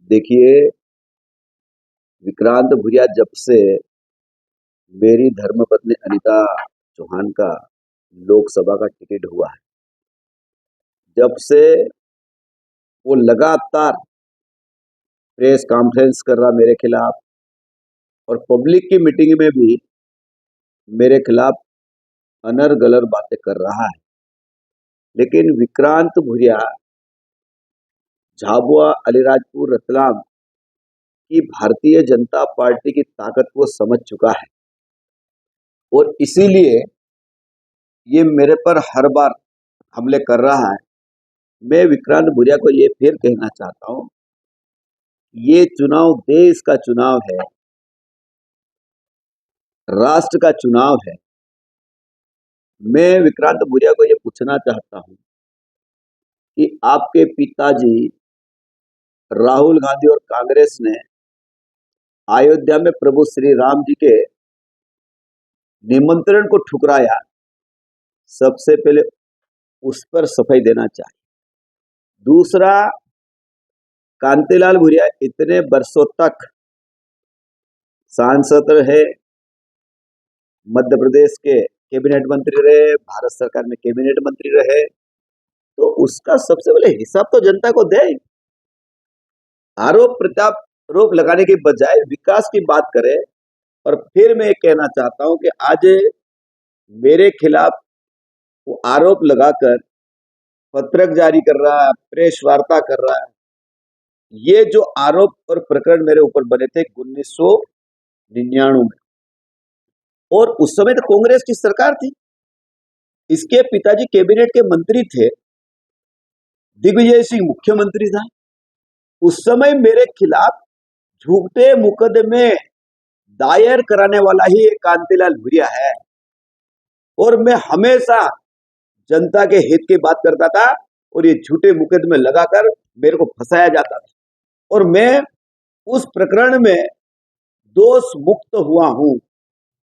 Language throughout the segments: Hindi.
देखिए, विक्रांत भूरिया जब से मेरी धर्मपत्नी अनीता चौहान का लोकसभा का टिकट हुआ है, जब से वो लगातार प्रेस कॉन्फ्रेंस कर रहा मेरे खिलाफ और पब्लिक की मीटिंग में भी मेरे खिलाफ अनर-गलर बातें कर रहा है। लेकिन विक्रांत भूरिया झाबुआ, अलीराजपुर, रतलाम की भारतीय जनता पार्टी की ताकत को समझ चुका है और इसीलिए ये मेरे पर हर बार हमले कर रहा है। मैं विक्रांत भूरिया को ये फिर कहना चाहता हूँ, ये चुनाव देश का चुनाव है, राष्ट्र का चुनाव है। मैं विक्रांत भूरिया को ये पूछना चाहता हूँ कि आपके पिताजी राहुल गांधी और कांग्रेस ने अयोध्या में प्रभु श्री राम जी के निमंत्रण को ठुकराया, सबसे पहले उस पर सफाई देना चाहिए। दूसरा, कांतिलाल भूरिया इतने वर्षों तक सांसद रहे, मध्य प्रदेश के कैबिनेट मंत्री रहे, भारत सरकार में कैबिनेट मंत्री रहे, तो उसका सबसे पहले हिसाब तो जनता को दे। आरोप प्रत्यारोप लगाने के बजाय विकास की बात करे। और फिर मैं कहना चाहता हूं कि आज मेरे खिलाफ वो आरोप लगाकर पत्रक जारी कर रहा है, प्रेस वार्ता कर रहा है। ये जो आरोप और प्रकरण मेरे ऊपर बने थे 1999 में, और उस समय तो कांग्रेस की सरकार थी, इसके पिताजी कैबिनेट के मंत्री थे, दिग्विजय सिंह मुख्यमंत्री था। उस समय मेरे खिलाफ झूठे मुकदमे दायर कराने वाला ही एक कांतिलाल भूरिया है और मैं हमेशा जनता के हित की बात करता था और ये झूठे मुकदमे लगाकर मेरे को फंसाया जाता था और मैं उस प्रकरण में दोष मुक्त हुआ हूं।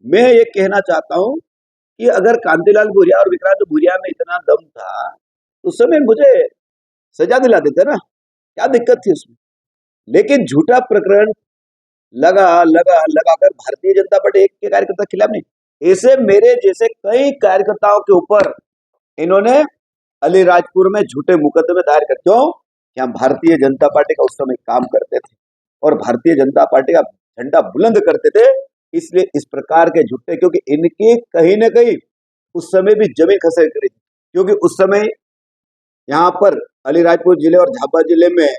मैं ये कहना चाहता हूं कि अगर कांतिलाल भूरिया और विक्रांत भूरिया में इतना दम था, उस समय मुझे सजा दिला देते ना, क्या दिक्कत थी उसमें। लेकिन झूठा प्रकरण लगाकर भारतीय जनता पार्टी एक के कार्यकर्ता के खिलाफ नहीं, ऐसे मेरे जैसे कई कार्यकर्ताओं के ऊपर इन्होंने अलीराजपुर में झूठे मुकदमे दायर कर। क्यों? कि हम भारतीय जनता पार्टी का उस समय काम करते थे और भारतीय जनता पार्टी का झंडा बुलंद करते थे, इसलिए इस प्रकार के झूठे, क्योंकि इनकी कहीं ना कहीं उस समय भी जमीन खसक रही थी, क्योंकि उस समय यहाँ पर अलीराजपुर जिले और झाबुआ जिले में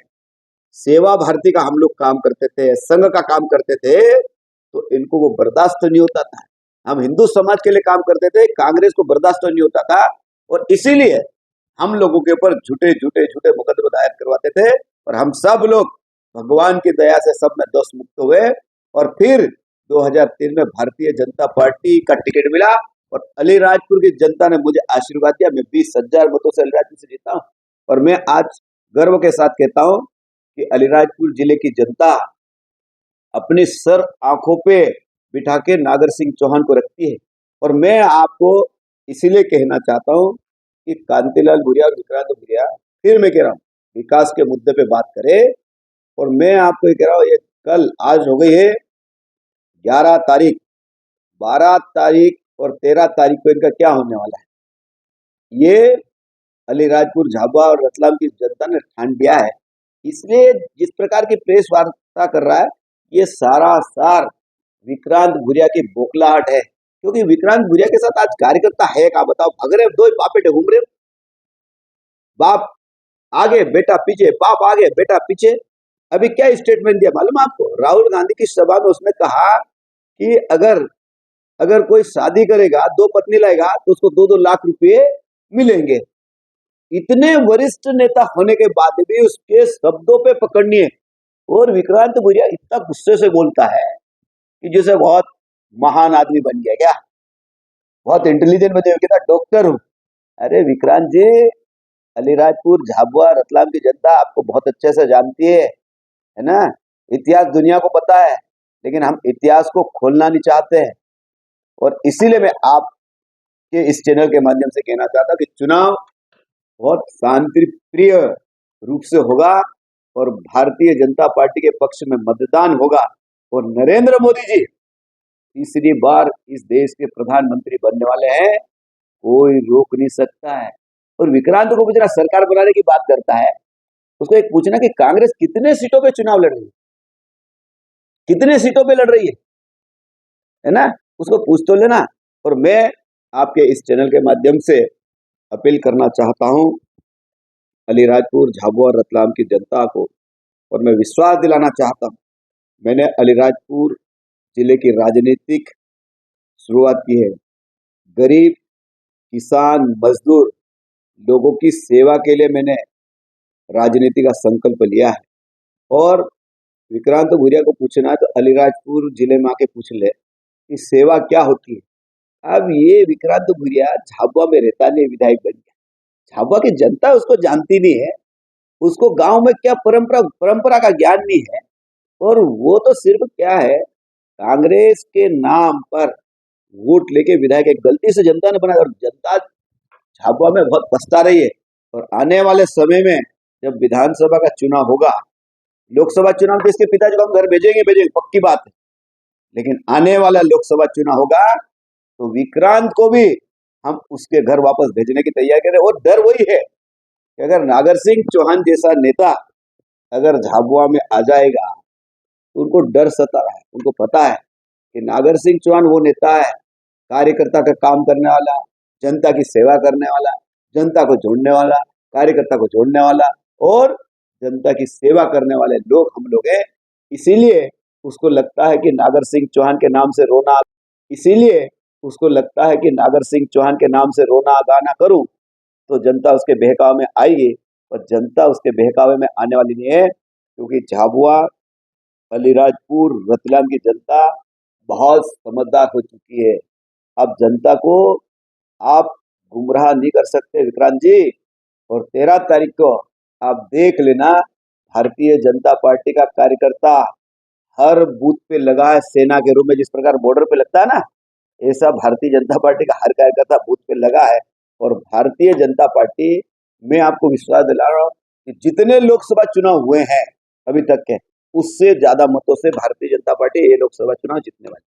सेवा भारती का हम लोग काम करते थे, संघ का काम करते थे, तो इनको वो बर्दाश्त नहीं होता था। हम हिंदू समाज के लिए काम करते थे, कांग्रेस को बर्दाश्त नहीं होता था और इसीलिए हम लोगों के ऊपर झूठे मुकदमे दायर करवाते थे और हम सब लोग भगवान की दया से सब में दोष मुक्त हुए और फिर 2003 में भारतीय जनता पार्टी का टिकट मिला और अलीराजपुर की जनता ने मुझे आशीर्वाद दिया। मैं 20,000 मतों से अलीराजपुर से जीता हूँ और मैं आज गर्व के साथ कहता हूँ कि अलीराजपुर जिले की जनता अपनी सर आंखों पे बिठा के नागर सिंह चौहान को रखती है और मैं आपको इसीलिए कहना चाहता हूं कि कांतिलाल भूरिया और विक्रांत भूरिया, फिर मैं कह रहा हूं, विकास के मुद्दे पे बात करें। और मैं आपको ये कह रहा हूं, ये कल आज हो गई है 11 तारीख, 12 तारीख और 13 तारीख को इनका क्या होने वाला है, ये अलीराजपुर, झाबुआ और रतलाम की जनता ने ठान लिया है। इसलिए जिस प्रकार की प्रेस वार्ता कर रहा है, ये सारा सार विक्रांत भूरिया की बोखलाहट है, क्योंकि विक्रांत भूरिया के साथ आज कार्यकर्ता है क्या बताओ। अगर दो बाप बेटे घूम रहे, बाप आगे बेटा पीछे, बाप आगे बेटा पीछे। अभी क्या स्टेटमेंट दिया मालूम आपको? राहुल गांधी की सभा में उसने कहा कि अगर कोई शादी करेगा, 2 पत्नी लाएगा तो उसको 2-2 लाख रुपए मिलेंगे। इतने वरिष्ठ नेता होने के बाद भी उसके शब्दों पे पकड़नी है और विक्रांत भूरिया इतना गुस्से से बोलता है कि जैसे बहुत महान आदमी बन गया, क्या बहुत इंटेलिजेंट बन गया, डॉक्टर हूं। अरे विक्रांत जी, अलीराजपुर, झाबुआ, रतलाम की जनता आपको बहुत अच्छे से जानती है ना, इतिहास दुनिया को पता है, लेकिन हम इतिहास को खोलना नहीं चाहते हैं और इसीलिए मैं आपके इस चैनल के माध्यम से कहना चाहता हूं कि चुनाव बहुत शांति प्रिय रूप से होगा और भारतीय जनता पार्टी के पक्ष में मतदान होगा और नरेंद्र मोदी जी तीसरी बार इस देश के प्रधानमंत्री बनने वाले हैं, कोई रोक नहीं सकता है। और विक्रांत को पूछना, सरकार बनाने की बात करता है, उसको एक पूछना कि कांग्रेस कितने सीटों पे चुनाव लड़ रही है, कितने सीटों पे लड़ रही है ना, उसको पूछ तो लेना। और मैं आपके इस चैनल के माध्यम से अपील करना चाहता हूं अलीराजपुर, झाबुआ और रतलाम की जनता को, और मैं विश्वास दिलाना चाहता हूं, मैंने अलीराजपुर जिले की राजनीतिक शुरुआत की है। गरीब, किसान, मजदूर लोगों की सेवा के लिए मैंने राजनीति का संकल्प लिया है। और विक्रांत भूरिया को पूछना है तो अलीराजपुर जिले में आके पूछ ले कि सेवा क्या होती है। अब ये विक्रांत भूरिया झाबुआ में रहता नहीं, विधायक बन गया। झाबुआ की जनता उसको जानती नहीं है, उसको गांव में क्या परंपरा का ज्ञान नहीं है। और वो तो सिर्फ क्या है, कांग्रेस के नाम पर वोट लेके विधायक एक गलती से जनता ने बनाया, और जनता झाबुआ में बहुत पछता रही है। और आने वाले समय में जब विधानसभा का चुनाव होगा, लोकसभा चुनाव तो इसके पिताजी को हम घर भेजेंगे, पक्की बात है, लेकिन आने वाला लोकसभा चुनाव होगा तो विक्रांत को भी हम उसके घर वापस भेजने की तैयारी करें। और डर वही है कि अगर नागर सिंह चौहान जैसा नेता अगर झाबुआ में आ जाएगा तो उनको डर सता है। उनको पता है कि नागर सिंह चौहान वो नेता है, कार्यकर्ता का काम करने वाला, जनता की सेवा करने वाला, जनता को जोड़ने वाला, कार्यकर्ता को जोड़ने वाला और जनता की सेवा करने वाले लोग हम लोग हैं। इसीलिए उसको लगता है कि नागर सिंह चौहान के नाम से रोना, इसीलिए उसको लगता है कि नागर सिंह चौहान के नाम से रोना गाना करूं तो जनता उसके बहकावे में आएगी, और जनता उसके बहकावे में आने वाली नहीं है, क्योंकि झाबुआ, अलीराजपुर, रतलाम की जनता बहुत समझदार हो चुकी है। अब जनता को आप गुमराह नहीं कर सकते विक्रांत जी। और 13 तारीख को आप देख लेना, भारतीय जनता पार्टी का कार्यकर्ता हर बूथ पे लगा है, सेना के रूप में जिस प्रकार बॉर्डर पे लगता है ना, ऐसा भारतीय जनता पार्टी का हर कार्यकर्ता बूथ पे लगा है। और भारतीय जनता पार्टी, मैं आपको विश्वास दिला रहा हूँ कि जितने लोकसभा चुनाव हुए हैं अभी तक के, उससे ज्यादा मतों से भारतीय जनता पार्टी ये लोकसभा चुनाव जीतने वाली है।